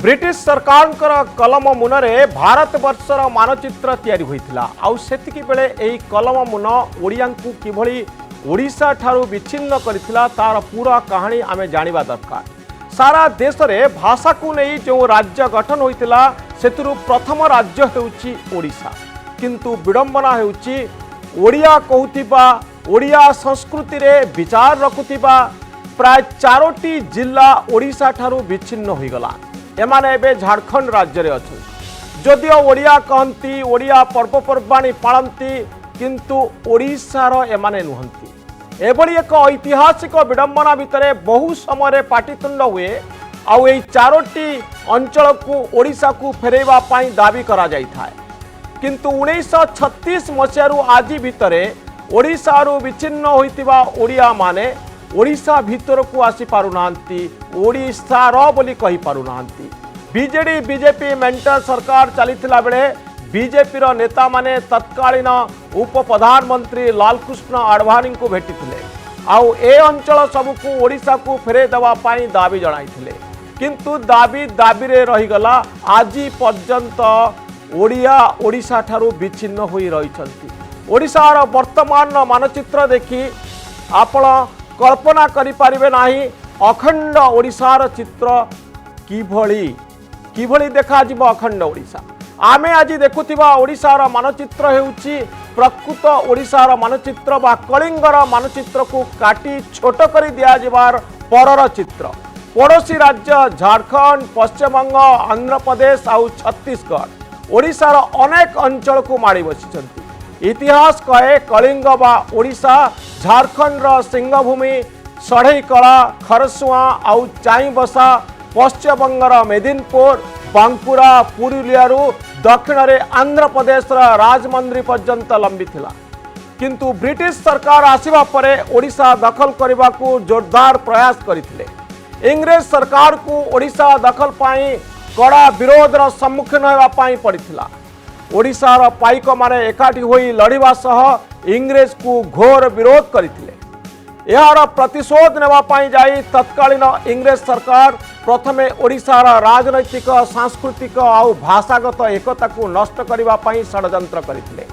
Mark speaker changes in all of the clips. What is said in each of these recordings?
Speaker 1: British सरकार कलम मुନରେ भारत वर्षर मानचित्र तैयारी होइथिला आउ सेतिकी बेले एही कलम मुन ओडिया को किभली ओडिशा ठारू विच्छिन्न करिथिला तार पूरा कहानी आमे जानिबा दरकार। सारा देश रे भाषा को नहीं जो राज्य गठन होइथिला सेतुरु प्रथम राज्य हेउची ओडिशा, किंतु विडंबना हेउची ओडिया कहूथिबा ओडिया संस्कृति रे विचार रखुथिबा प्राय 4टी जिला ओडिशा ठारू विच्छिन्न होइगला। एमाने एबे झारखंड राज्य रे अछि। जदिओ ओडिया कहंती ओडिया पर्वपर्वाणी पालंती किंतु ओडिशार एमाने नुहंती। एभली एक ऐतिहासिक विडंबना भितरे बहु समय पाटितुंड हुए आउ एई 4टी अंचल को ओडिशा को फेरैबा पाई दाबी करा जाई थाए, किंतु 1936 मसियारू आज भितरे ओडिशारू विच्छिन्न होइतिबा ओडिया माने ओडिशा भीतर को आसी पारुनांती, ओडिशार बोली कहि पारुनांती। बीजेडी बीजेपी मेंटर सरकार चलीथिला बेले बीजेपी रो नेता माने तत्कालीन उप प्रधानमंत्री लालकृष्ण आडवाणी को भेटिथिले आउ ए अंचल सबको ओडिशा को फेरे देवा पाई दाबी जणाइथिले, किंतु दाबी रे रही गला। आज पर्यंत ओडिया ओडिशा ठारू विच्छिन्न होई रहिछंती। ओडिशार वर्तमान मानचित्र देखि आपण कल्पना करि पारिबे नाही अखंड ओडिशार चित्र किभली देखा जिवो। अखंड ओडिशा आमे आज देखुथिबा ओडिशार मानचित्र हेउची प्रकृत ओडिशार मानचित्र बा कलिंगर मानचित्र को काटी छोट करि दिया जिबार परर चित्र। पड़ोसी राज्य झारखंड, पश्चिमबंग, आंध्र प्रदेश आउ छत्तीसगढ़ ओडिशार अनेक अंचल को माड़ी बसिछंती। इतिहास कहे कलिंग बा ओडिशा झारखंड सिंहभूमि, सढ़ईकला, खरसुआ आउ चाईबसा, पश्चिमबंगर मेदिनीपुर, बांकुरा, पुरुलियारू दक्षिण रे आंध्र प्रदेश राजमंद्री पर्यंत लंबी थिला, किंतु ब्रिटिश सरकार आसिबा परे ओडिशा दखल करने को जोरदार प्रयास करथिले। इंग्रेज सरकार को ओडिशा दखल पाई कड़ा विरोध सम्मुखीन होगा पड़िथिला। ओडिशार पाइक माने एकाठी होई लड़िबा सह इंग्रेज को घोर विरोध करथिले। यार प्रतिशोध नेबा पाई जाई तत्कालीन इंग्रेज सरकार प्रथमे ओडिशार राजनैतिक, सांस्कृतिक आउ भाषागत एकता को नष्ट करबा पाई षडयंत्र करथिले।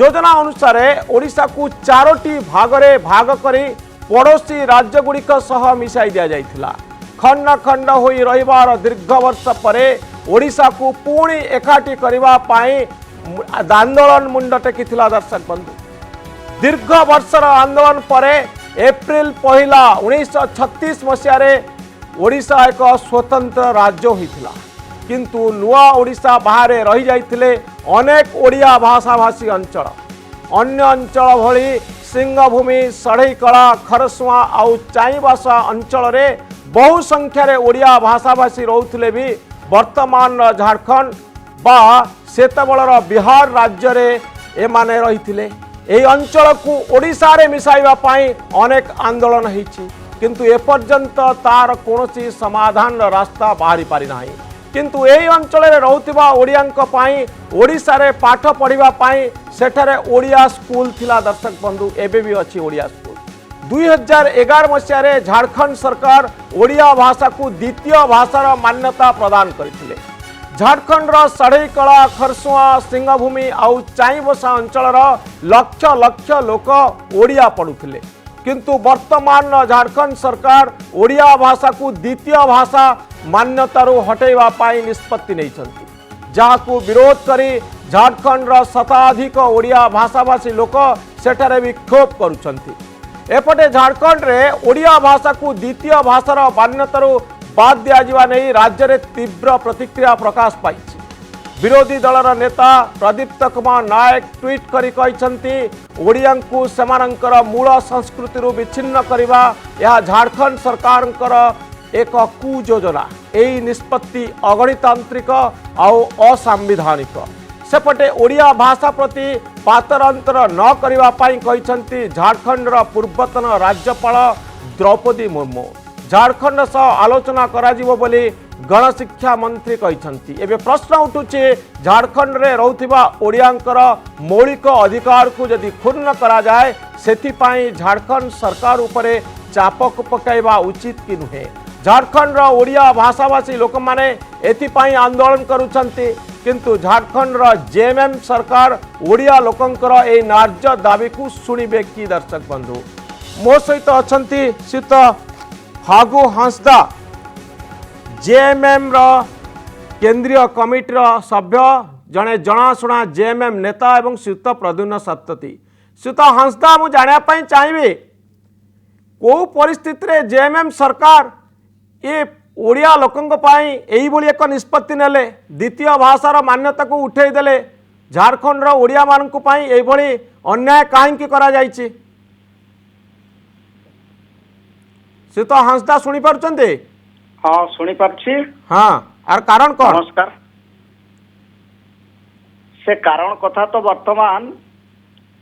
Speaker 1: योजना अनुसार ओडिशा को 4टी भागरे भाग करी पड़ोसी राज्य गुड़िक सह मिसाई दिया जाइथिला। खंड खंड होई रहिबार दीर्घ वर्ष परे ओडिशा को पुणी एकाठी करबा पाई आंदोलन मुंड टेकिथिला। दर्शक बंधु, दीर्घ वर्षर आंदोलन परे एप्रिल 1 1936 मसीह ओडिशा एक स्वतंत्र राज्य होइथिला, किंतु नुआ ओडिशा बाहरे रही जाइथिले अनेक ओडिया भाषाभाषी अंचल। अन्य अंचल भली सिंहभूमि, सढ़ईकला, खरसुआ आउ चाईबासा अंचल रे बहु संख्यार ओडिया भाषाभाषी रोथुले भी वर्तमान झारखंड बा सेतबलर बिहार राज्य रे एमाने रहिथिले। एही अंचल को ओडिशा रे मिसाइबा पाई अनेक आंदोलन होइछि, किंतु एपर्यंत तार कोनोसी समाधान रास्ता बाहरी पारि नाही। किंतु एही अंचल रे रहउथिबा ओडियांक पाई ओडिशा रे पाठ पढ़िबा पाई सेठारे ओडिया स्कूल थिला। दर्शक बंधु, एबे भी अछि ओडिया स्कूल। 2011 मसीह झारखंड सरकार ओडिया भाषा को द्वितीय भाषार मान्यता प्रदान करथिले। झारखंड सढ़ईकला, खरसुआ, सिंहभूमि आउ चाईबसा अंचल लक्ष लक्ष लोक ओडिया पढ़ुथिले, किंतु वर्तमान झारखंड सरकार ओडिया भाषा को द्वितीय भाषा मान्यतारू हटेवा पाई निष्पत्ति नैछंती, जाहाकू विरोध करी झारखंड शताधिक ओडिया भाषाभाषी लोक सेठारे विक्षोभ करुछंती। एपटे झारखंड रे ओडिया भाषा को द्वितीय भाषार मान्यतारू बाद दिया नहीं राज्य रे तीव्र प्रतिक्रिया प्रकाश पाई। विरोधी दलर नेता प्रदीप्त कुमार नायक ट्वीट करी कहिसंती ओडिया को सेमानंकर मूल संस्कृति विच्छिन्न करबा यह झारखंड सरकारंकर एक कुयोजना। एही निष्पत्ति अगणतांत्रिक आउ असंविधानिक। सेपटे ओडिया भाषा प्रति पातरांतर न करबा पाई कहिसंती झारखंड पूर्वतन राज्यपाल द्रौपदी मुर्मू। झारखंड सह आलोचना कराजिबो बोली गणशिक्षा मंत्री कहिसंती। एबे प्रश्न उठुचे झारखंड रे रहउथिबा ओडियांकर मौलिक अधिकार को यदि क्षुण्ण करा जाए सेथि पाई झारखंड सरकार उपरे चाप पकाइबा उचित कि नुहे। झारखंड ओडिया भाषाभाषी लोक मैंने एथिपाई आंदोलन करुछंती किंतु झारखंड जेएमएम सरकार ओडिया लोकंकर ए नार्य दाबी को शुणिबे कि दर्शक बंधु मो सहित अछंती श्रीयुत फागु हांसदा जेएमएम केंद्रीय कमिटीर सभ्य जड़े जनाशुना जेएमएम नेता एवं श्रीयुत प्रद्युम्न सप्तती। श्रीयुत हांसदा मु जानापी चाहिए कौ परिस्थिति रे जेएमएम सरकार ये ओडिया लोकंक पाई एही भली एक निष्पत्ति नेले द्वितीय भाषार मान्यता को उठेई देले झारखंड रो ओडिया मानकु पाई एही भली अन्याय काहेकि करा जायछि। श्रीयुत हांसदा सुनी पारुचंते?
Speaker 2: हाँ सुनी पारछि।
Speaker 1: हाँ आर कारण कोन?
Speaker 2: नमस्कार। से कारण कथा तो वर्तमान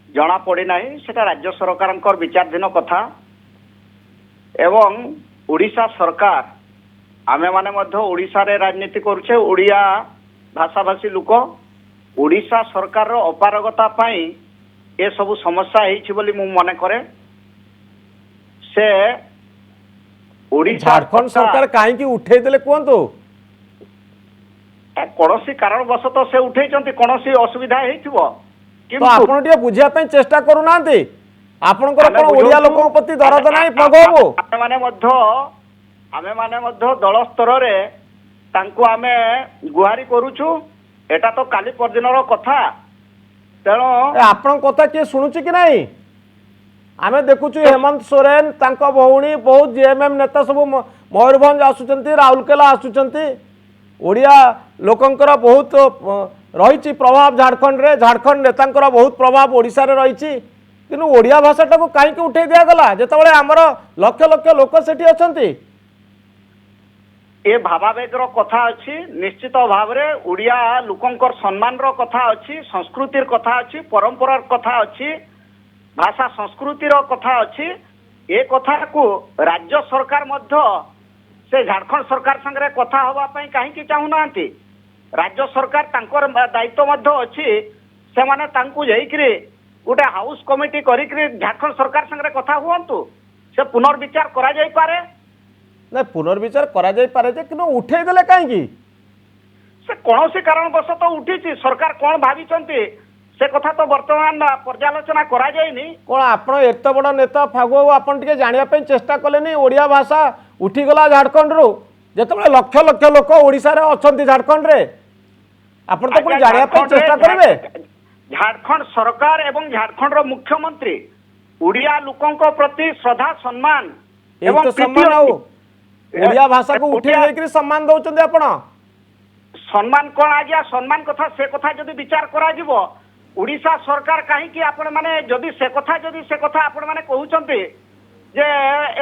Speaker 2: जना पड़ी नाही, सेटा राज्य सरकारंकर विचारधीन कथा एवं ओडिशा सरकार आमे माने मध्य ओडिशा रे राजनीति करूछे ओडिया भाषाभाषी लोक ओडिशा सरकार रो अपारगता पाई ए सब समस्या हेछि बोली मु मने करे। से ओडिशा
Speaker 1: झारखंड सरकार काहेकि उठेई देले कोंतो?
Speaker 2: कौनसी कारणवशत से उठे कौनसी असुविधा हेइथिबो
Speaker 1: तो आपण टिए बुझिया पे चेष्टा करू नांती आपनकर कोन ओडिया लोकन प्रति दरद नाही पगोबो आमे माने मध्य दल स्तर रे तांको आमे गुहारी करूछु एटा तो काली परदिनर कथा तेणु आपण कथा के सुनुची कि नाही आमे देखुछु हेमंत सोरेन तांको भौणी बहुत जेएमएम नेता सब मयूरभंज आसुचंती राउरकेला आसुचंती ओडिया लोकंकर बहुत रही प्रभाव झारखंड रे झारखंड नेतांकर बहुत प्रभाव ओडिशा रे रही किनु ओडिया भाषाटा को काहेकि उठे दिया गला जेतबळे हमर लक्ष लक्ष लोक सेठी अछंती।
Speaker 2: ए भावावेगर कथा अछि निश्चित भाव रे ओडिया लोकंकर सम्मान रो कथा अछि संस्कृतिर कथा अछि परंपरार कथा अछि भाषा संस्कृतिर कथा अछि ए कथा को राज्य सरकार मध्य से झारखंड सरकार संगे कथा हवा पई काहेकि चाहू नांती राज्य सरकार तांकर दायित्व मध्य अछि से माने तांकु जाईकरी गोटे हाउस कमिटी करिकरी झारखंड सरकार संगे कथा हुअंतु से पुनर्विचार करा जाई पारे
Speaker 1: ना पुनर्विचार करा जाई पारे जे किनो उठेई देले काहेकि
Speaker 2: से कोनोसी कारणवशत तो उठीची सरकार कोन भाबिचंती से कथा तो वर्तमान पर्यालोचना करा जायनी
Speaker 1: कोन आपण एत बड़ नेता फागु आपण टिके जानिया पे चेष्टा कलेनी ओडिया भाषा उठी गला झारखंड रो जेतबळे लक्ष लक्ष लोक ओडिसा रे अछंती झारखंड रे आपण तो कोन जानिया पे चेष्टा करबे।
Speaker 2: झारखंड सरकार एवं झारखंड रो मुख्यमंत्री ओडिया लोकन को प्रति श्रद्धा सम्मान
Speaker 1: एवं सम्मान ओडिया भाषा को उठी लेकरी सम्मान दउचंदी आपण
Speaker 2: सम्मान कोन आज्ञा सम्मान कथा से कथा जदि विचार करा जिवो ओडिशा सरकार काहे कि आपण माने जदि से कथा आपण माने कहउचंती जे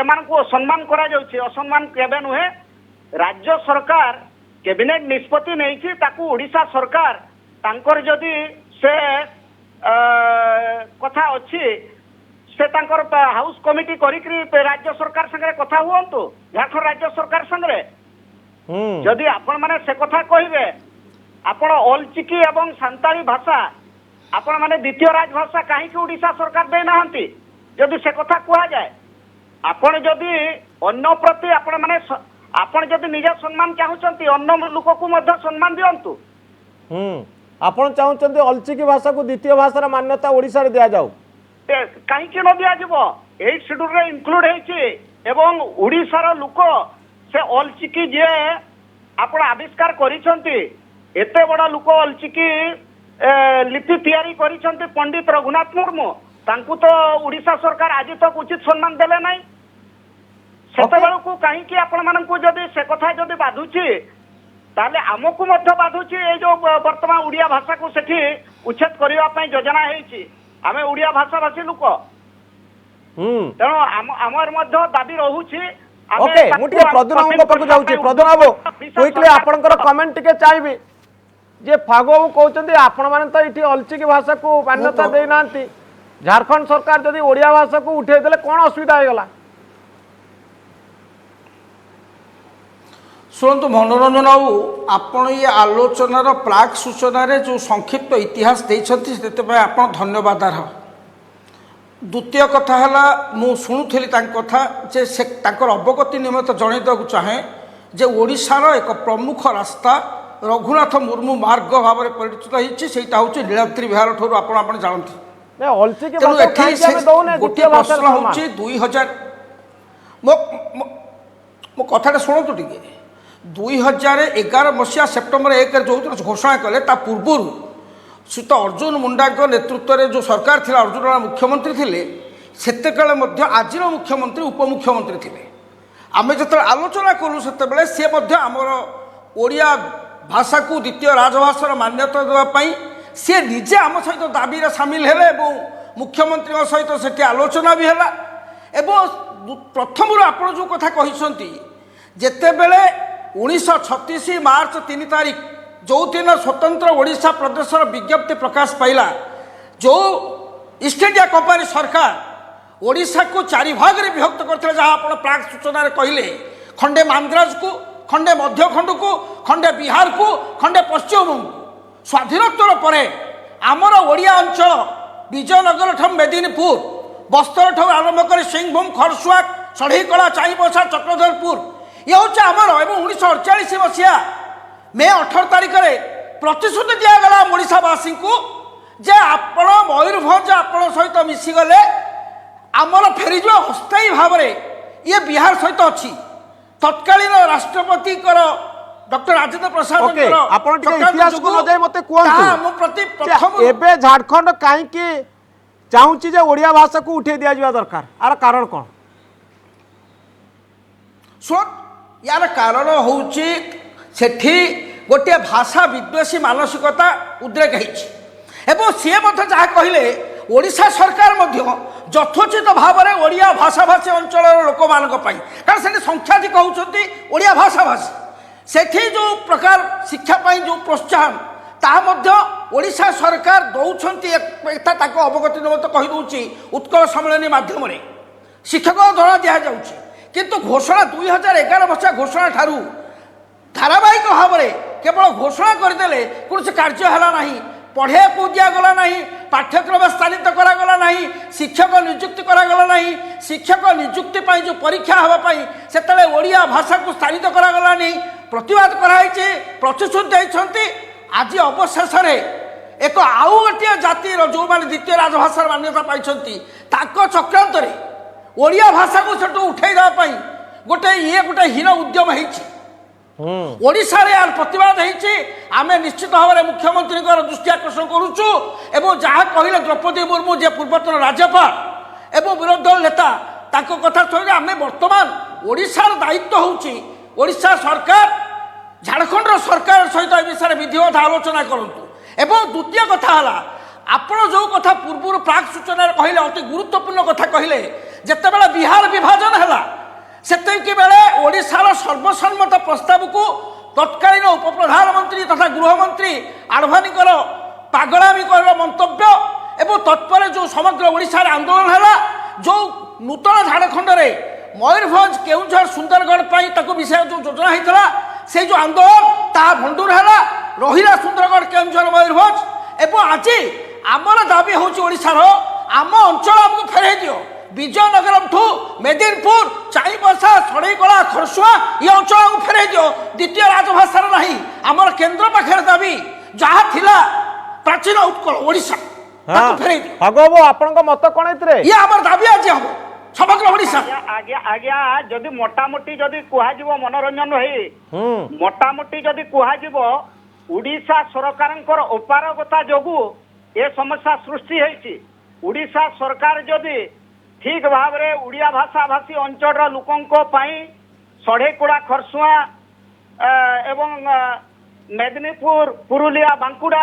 Speaker 2: एमान को सम्मान करा जाउची असम्मान केबे नुहे राज्य सरकार कैबिनेट निष्पत्ति नहीं ताकू ओडिशा सरकार तांकर जदि से कथा अच्छी से तांकर हाउस कमिटी करिकरी राज्य सरकार संगे कथा हुअंतु झारखंड राज्य सरकार संगे जदि आपण माने से कथा कहिबे आपण ऑलचिकी एवं सांताली भाषा आपण माने द्वितीय राजभाषा काहे कि ओडिशा सरकार दे नाहंती जदि से कथा कुआ जाए आपण जदि अन्य प्रति आपण माने आपण जदि निज सम्मान चाहूचंती अन्य लोक को मध्य सम्मान दियंतु
Speaker 1: आपण चाहूचंती अलचिकी भाषा को द्वितीय भाषार मान्यता ओडिसा रे दिया जाऊ
Speaker 2: काहे कि न दिया जिवो एई शेड्यूल रे इंक्लूड हेछि एवं ओडिसा रो लोक से अलचिकी जे आपण आविष्कार करिसंती एते बडा लोक अलचिकी लिपि तैयारी करिसंती पंडित रघुनाथ मुर्मू तांकु तो ओडिशा सरकार आज तक उचित सम्मान देले नाही सेतेबेलू कहीं आपण मानकु जदि से कथा जदि बाधुची ताले आमकु मध्य बाधुची ए जो वर्तमान ओडिया भाषा को सेठी उच्छेद करिवा पई योजना हेछि आमे ओडिया भाषा भाषी लोक तेणु आमर मध्य दाबी रहुची
Speaker 1: ओके मु टिके प्रद्युम्न बाबू पाखु जाउची प्रद्युम्न बाबू क्विकली आपनकर कमेंट टिके चाहिबी जे फागो बाबू कहउचंदी आपण माने त इठी अलचिकी भाषा को मान्यता देई नांती झारखंड सरकार जदि ओडिया भाषा को उठे देले कोन असुविधा हे गला
Speaker 3: शुणु मनोरंजन बाबू आपण ये आलोचनार प्राक सूचना जो संक्षिप्त इतिहास देते आप धन्यवाद। द्वितीय कथा है मु शुणुली कथा जे से अवगति निमित्त जनईदा चाहे जे ओडिशार एक प्रमुख रास्ता रघुनाथ मुर्मू मार्ग भाव में परिचित होता हूँ नीलाद्रि विहार ठूर आप जानते गोटे प्रश्न हूँ 2000 मो कथा शुणु टे 2011 मसीहा सेप्टेम्बर 1 जो घोषणा कले पूर्वर श्रीत अर्जुन मुंडा नेतृत्व में जो सरकार थी अर्जुन मुंडा मुख्यमंत्री थे से आज मुख्यमंत्री उपमुख्यमंत्री थे आम जो आलोचना कलु से सी आमर ओडिया भाषा को द्वितीय राजभाषार मान्यता देवाई सी निजे आम सहित दाबी सामिल है मुख्यमंत्री सहित से आलोचना भी है प्रथम आप जो कथा कहते जिते बड़े 1936 मार्च 3 तारिख जो दिन स्वतंत्र ओडिशा प्रदेश विज्ञप्ति प्रकाश पाइला जो ईस्ट इंडिया कंपनी सरकार ओडिशा को 4 भाग में विभक्त करते जहाँ आप प्राक सूचना कहले खंडे मांद्राज को खंडे मध्यखंड को खंडे बिहार को खंडे पश्चिमबंग स्वाधीनोत्तर पर आमर ओडिया अंचल विजयनगर ठू मेदिनीपुर बस्तर ठू आरंभ कर सिंहभूम खरसुआ षढ़ीकला चाईबसा चक्रधरपुर ये हूँ आमर एवं 1948 मसीहा मे 18 तारिख में प्रतिश्रुति दिगला ओडिशावासी को जे आपण मयूरभंज आपण सहित मिसीगले आमर फेरीज अस्थायी भाव में ये बिहार सहित अच्छी तत्कालीन राष्ट्रपति डॉक्टर राजेंद्र प्रसाद
Speaker 1: इतिहास को न जाय मते कहंतु एबे झारखंड काहे कि चाहूची जे ओडिया भाषा को उठे दिया जावा दरकार आर कारण कोन
Speaker 3: सुन यार कारण होउची सेठी गोटे भाषा विद्वेषी मानसिकता उद्रेक होती सी जहाँ कहले ओडिशा सरकार यथोचित भाव में ओडिया भाषाभाषी अंचल लोक मान कारण से संख्याधिक होती ओडिया भाषाभाषी सेठी जो प्रकार शिक्षापी जो प्रोत्साहन ताहा ओडिशा सरकार दौरान अवगति निमित्त कहीदे उत्कल सम्मेलन मध्यम शिक्षक धरा दि जाऊँगी किंतु घोषणा 2011 मसीहा घोषणा ठारू धारावाहिक भाव में केवल घोषणा करदे कौन कार्य है ना पढ़े को दिगला ना पाठ्यक्रम स्थानित करागला ना शिक्षक नियुक्ति करागला ना शिक्षक नियुक्ति जो परीक्षा हाँपाई से ओडिया भाषा को स्थानित करागला नहीं प्रतिवाद कराई प्रतिश्रुति देते आज अवशेष एक आउ गोटे जातिर जो मैंने द्वितीय राजभाषार मान्यता पाई चक्रांत ओडिया भाषा को सेठू उठे गोटे ये गोटे हीन उद्यम हो ओडिशा यार प्रतिवाद आमे निश्चित भाव में मुख्यमंत्री दृष्टि आकर्षण करुचु एवं जहाँ कहले द्रौपदी मुर्मू जे पूर्वतन राज्यपाल एवं विरोधी दल नेता ताको कथा शुणे आम बर्तमान ओडिशार दायित्व होउची ओडिशा सरकार झारखंड सरकार सहित ए विषय विधिवत आलोचना करंतु एवं द्वितीय कथा है आपण जो कथा पूर्व प्राक सूचना कहले अति गुरुत्वपूर्ण कथा कहले जितेबाला बिहार विभाजन है सेतिकी बेले ओडिशार सर्वसम्मत प्रस्ताव को तत्कालीन उप प्रधानमंत्री तथा गृहमंत्री आडवाणीकर पागलामी मंतव्य एवं तत्पर जो समग्र ओडिशार आंदोलन है जो नूतन झारखंड में मयूरभंज केउझर सुंदरगढ़ पर विषय जो योजना होता से जो आंदोलन ता भंडूर है रहा सुंदरगढ़ केउझर मयूरभंज एवं आज आमर दाबी होशार आम अंचल आमको फेरे दियो विजयनगर ठू मेदिनीपुर चाईबसा षढ़ीकला खरसुआ ये अंचल को फेरे दियो द्वितीय राजभाषार नहीं आमर केन्द्र पाखे दाबी जहाँ थिला प्राचीन उत्कल ओडिशा फेरे दियो
Speaker 1: आपन मत कौन
Speaker 3: ये आमर दाबी आज हम समग्र ओडिशा
Speaker 2: आज्ञा आज्ञा जदि मोटामोटी जदि कुहाजिबो मनोरंजन होई मोटामोटी जदि कुहाजिबो ओडिशा सरकारंकर अपारगता जोगु ए समस्या सृष्टि होईची ओडिशा सरकार जदि ठीक भाव में उड़िया भाषा भाषी अंचल लोकों षढ़ीकुड़ा खरसुआ एवं मेदिनीपुर पुरुलिया बांकुड़ा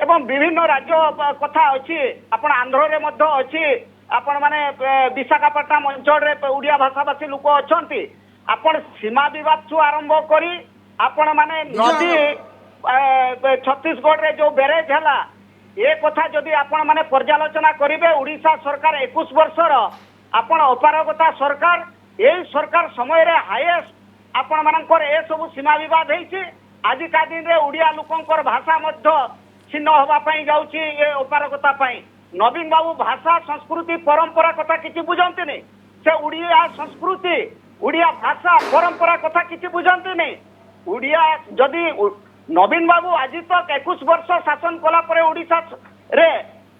Speaker 2: एवं विभिन्न राज्य कथा अच्छी आपण आंध्र रे मध्य अच्छी आपण माने विशाखापट्टनम अंचल उड़िया भाषा भाषी लोक अच्छा आपण सीमा विवाद ठू आरंभ करी आपण माने नदी छत्तीसगढ़ रे जो बैरेज है ये कथा जदि आपण माने पर्यालोचना करेंगे ओडिशा सरकार 21 वर्षर आपण अपारगता सरकार यही सरकार समय रे हाईएस्ट आपण मानकर ए सब सीमा विवाद होती आजिका दिन रे ओडिया लोकंकर भाषा मध्य छिन्न होगा जाऊँगी ये अपारगता नवीन बाबू भाषा संस्कृति परंपरा कथा किसी बुझाते नहीं से उड़िया संस्कृति उड़िया भाषा परंपरा कथा किसी बुझाते नहीं उड़िया जदि नवीन बाबू आज तक 21 वर्ष शासन कला परे ओडिशा रे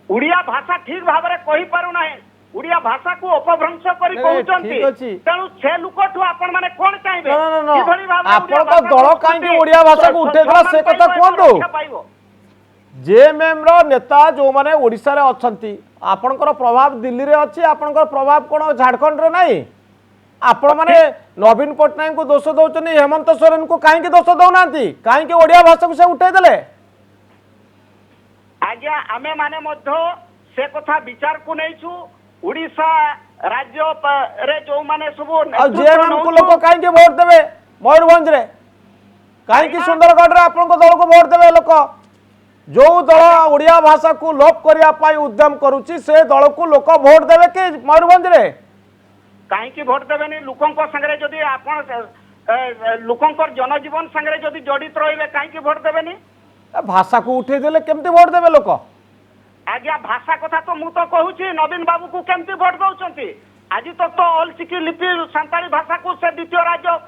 Speaker 2: उड़िया भाषा ठीक भाव में कहि पारु नाही उड़िया भाषा को अपभ्रंश करी कहउचंती तेणु से लुकठु आपण माने कोन चाहबे किभली भाव
Speaker 1: आपण तो दल काहे ओडिया भाषा को उठेला से कथा कोंदो जेएमएम रो नेता जो माने ओडिशा रे अछंती आपनकर प्रभाव दिल्ली रे अछि आपनकर प्रभाव कोन झारखंड रे नाही आपण माने नवीन पटनायक को दोष दौचनी हेमंत सोरेन को काहे दोष दौनांती काहे ओडिया भाषा को से उठे देले
Speaker 2: आज्ञा आमे माने मध्य से कथा विचार को नैछु उड़ीसा राज्य रे जो माने सब
Speaker 1: जेएमएम को लोक काहे वोट देबे मयूरभंज रे काहे सुंदरगढ़ रे आपन को दल को वोट देबे लोक जो दल ओडिया भाषा को लोप करिया पाई उद्यम करूची से दल को लोक वोट देबे कि मयूरभंज रे
Speaker 2: कहीं भोट देवेनि लोकों संगे जदि आपण लोकों जनजीवन संगे जदि जड़ित रहिबे कहीं भोट देवेनि
Speaker 1: भाषा को उठे देले केमती वोट देबे लोक
Speaker 2: आज्ञा भाषा कथा तो मु तो कहूची नवीन बाबू को केमती भोट दउचंती आज तक तो ऑलचिकी लिपि संताली भाषा को से द्वितीय राज्य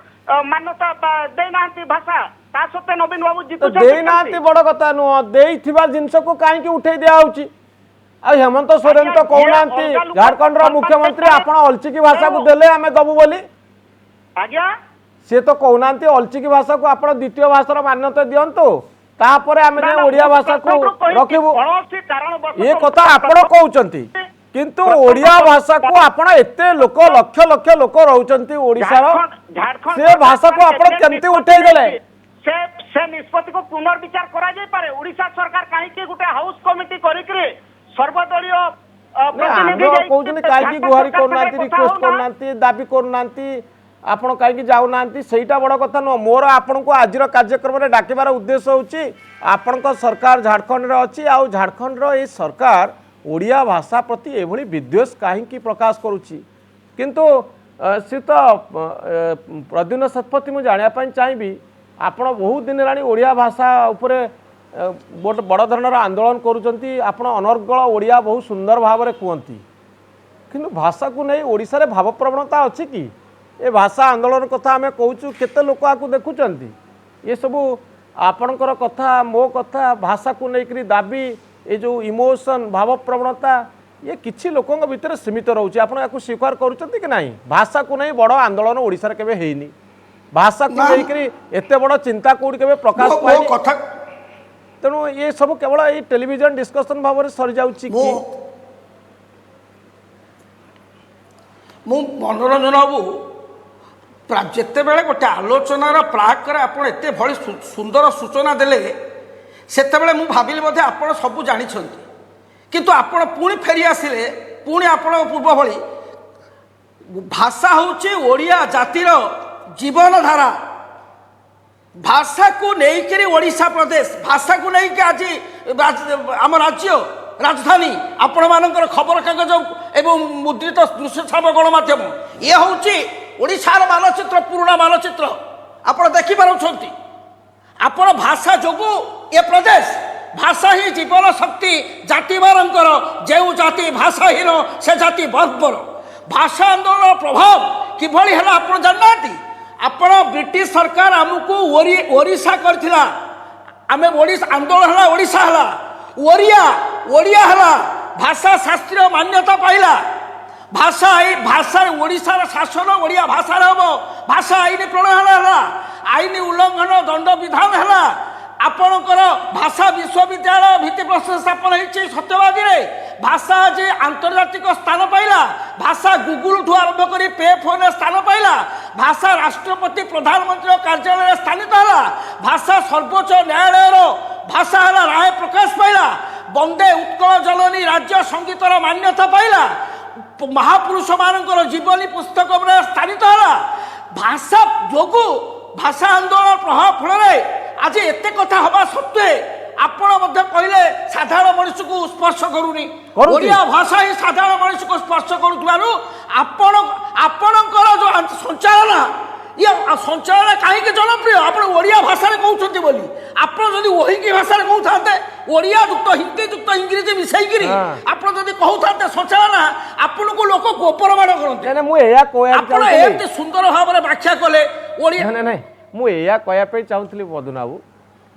Speaker 2: मान्यता देनांती भाषा ता सत्ते नवीन बाबू जीतु
Speaker 1: देनांती बड़ कथा नुह देइथिबा जिंस को काहे उठे दिया होची आ हेमंत सोरेन तो कहनांती झारखंड रो मुख्यमंत्री आपण अलचिकी भाषा को देले हमें दबु बोली
Speaker 2: आज्ञा
Speaker 1: से तो कहनांती अलचिकी भाषा को आपण द्वितीय भाषार मान्यता दियंतु तापरे हमें जे ओडिया भाषा को रखिबु ये कथा आपण कहउचंती किंतु ओडिया भाषा को आपण एते लोक लक्ष लक्ष लोक रहउचंती ओडिसा रो से भाषा को आपण केमती उठे देले
Speaker 2: से निष्पत्ति को पुनर्विचार करा जाय पारे ओडिशा सरकार काहे के गुटे हाउस कमिटी करी करे सर्वदलीय
Speaker 1: प्रतिनिधि काहे गुहारी करनांती रिक्वेस्ट करनांती दाबी करनांती आपण काहे जाउनांती सेटा बड़ कथा न मोर आपण को आजिर कार्यक्रम रे डाकिबार उद्देश्य होची आपण को सरकार झारखंड रे अछि आ झारखंड रो ए सरकार ओडिया भाषा प्रति एभली विद्वेष काहे प्रकाश करूची किंतु से तो प्रद्युम्न शतपथी मु जानिया पई चाहिबी आपण बहुत दिन लानी ओडिया भाषा उपरे बड़ धरणर आंदोलन करुचंती आपण अनर्गल ओडिया बहुत सुंदर भाव में कहती किंतु भाषा को नहीं ओडिशा रे भाव प्रवणता अच्छी कि ए भाषा आंदोलन कथा आम कहूँ केते लोक आपको देखुंत ये सबू आपणकर कथा मो कथा भाषा को लेकर दाबी ये जो इमोशन भाव प्रवणता ये किसी लोकों भितर सीमित रोचे आप स्वीकार करुँच कि नहीं भाषा को नहीं बड़ आंदोलन ओडिशा रे केबे हेइनी भाषा को लेकर एते बड़ चिंता कोडी केबे प्रकाश पाई तेणु ये सब केवल ये टेलीविजन डिस्कशन भाव में सरी जाउची कि
Speaker 3: मु मनोरंजन बाबू जिते बेले गोटे आलोचनार प्राक आपड़ एत भली सुंदर सूचना देले सेतेबेले मु भाबिली बोधे आपण सब जानिछंती किंतु आपण पुणी फेरी आसिले पुणी आपण पूर्व भली भाषा होची ओडिया जातिर जीवन धारा भाषा को लेकर ओडिशा प्रदेश भाषा को लेकर आज आम राज्य राजधानी आपण मानकर खबर कागज एवं मुद्रित दृश्य छाप गणमाध्यम ये हूँ ओडिशार मानचित्र पुराणा मानचित्र आप देखिपुंट आपण भाषा जोगु ये प्रदेश भाषा ही जीवन शक्ति जाति मानकर जो जाति भाषाहीन से जाति बर्बर भाषा आंदोलन प्रभाव किभली है आप जानना आपण ब्रिटिश सरकार आमको ओडिशा करथिला आमे ओडिशा आंदोलन हला ओडिशा हला ओडिया ओडिया हला भाषा शास्त्रीय मान्यता पाइला भाषा ओडिशार शासन ओडिया भाषा हम भाषा आईन प्रणयन हला आईन उल्लंघन दंड विधान हला आपणकर भाषा विश्वविद्यालय भित्तिप्रस्तर स्थापन होती सत्यवादी रे भाषा आज आंतर्जातिक स्थान पाइला भाषा गूगल ठू आरंभ कर पे फोन स्थान पाइला भाषा राष्ट्रपति प्रधानमंत्री कार्यालय स्थानित है भाषा सर्वोच्च न्यायालय भाषा है राय प्रकाश पाइला वंदे उत्कल जननी राज्य संगीतर मान्यता पाइला महापुरुष मानकर जीवनी पुस्तक स्थानित है भाषा जोगु भाषा आंदोलन प्रभाव फल आज एत कथा हवा सत्वे आपण कहले साधारण मनुष्य को स्पर्श करूनी ओडिया भाषा ही साधारण मनुष्य को स्पर्श करुवार आपणकर जो संचालन ये संचालन कहीं जनप्रिय आपण ओडिया भाषा कहते बोली आप ओहिकी भाषा कहते ओडिया युक्त हिंदी युक्त इंग्रेजी मिसैकरी आप कहते संचालन आपन को लोक गोपर माड़ करते
Speaker 1: मुझे
Speaker 3: सुंदर भाव में व्याख्या कले ओडिया
Speaker 1: नहीं मुझे कहवाई चाहूली मधुनाबू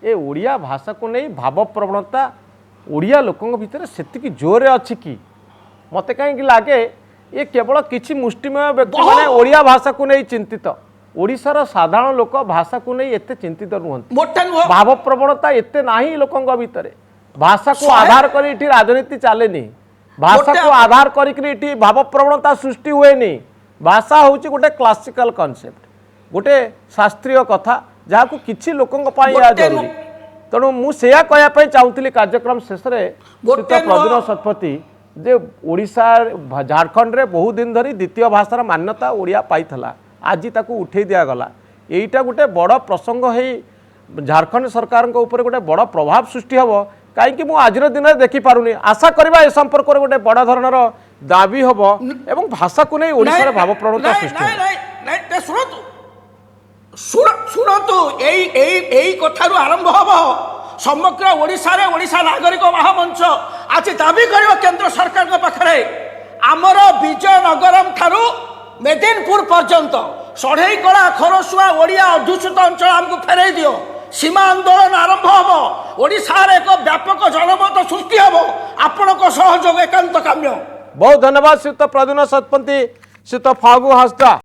Speaker 1: ए ओडिया भाषा को नहीं भाव प्रवणता ओडिया लोकों भितर सेतिकी जोरे अच्छी कि मते कहीं लगे ये केवल किसी मुष्टिमेय व्यक्ति मैंने ओडिया भाषा को नहीं चिंतित ओडिशार साधारण लोक भाषा को नहीं एते चिंतित नुहंती भाव प्रवणता एते नाही लोकों भितर भाषा को आधार कर इठी राजनीति चलेनी भाषा को आधार करी भाव प्रवणता सृष्टि हुए नहीं भाषा हूँ गोटे क्लासिकल कॉन्सेप्ट गोटे शास्त्रीय कथा जहाँ को किसी लोकों जरूरी तेणु मुझे कहवाई चाहूली कार्यक्रम शेष में प्रवीण शतपथी जे ओडिशा झारखंड रे बहुत दिन धरी द्वितीय भाषार मान्यता ओडिया पाइथला आज ताकू उठे दिगला यहीटा गोटे बड़ प्रसंग है झारखंड सरकार ऊपर गोटे बड़ प्रभाव सृष्टि हम कहीं मुझे आज दिन में देखिपारुनी आशा करवा ए संपर्क में गोटे बड़ धरणर दाबी हम एवं भाषा को नहीं ओडिशार भाव प्रवणता सृष्टि
Speaker 3: शुणु यही कथारू आरंभ हम समग्र ओडिशा नागरिक महामंच आज दाबी कर केंद्र सरकार पाखे आमर विजयनगरम ठारू मेदिनपुर पर्यंत सढ़ईकला खरसुआ ओडिया अध्युषित अंचल आमको फेरई दियो सीमा आंदोलन आरंभ हम ओडिशा एक व्यापक जनमत सृष्टि हम आपण सहयोग एकांत काम्य।
Speaker 1: बहुत धन्यवाद श्रीयुत प्रद्युम्न शतपथी श्रीयुत फागु हांसदा।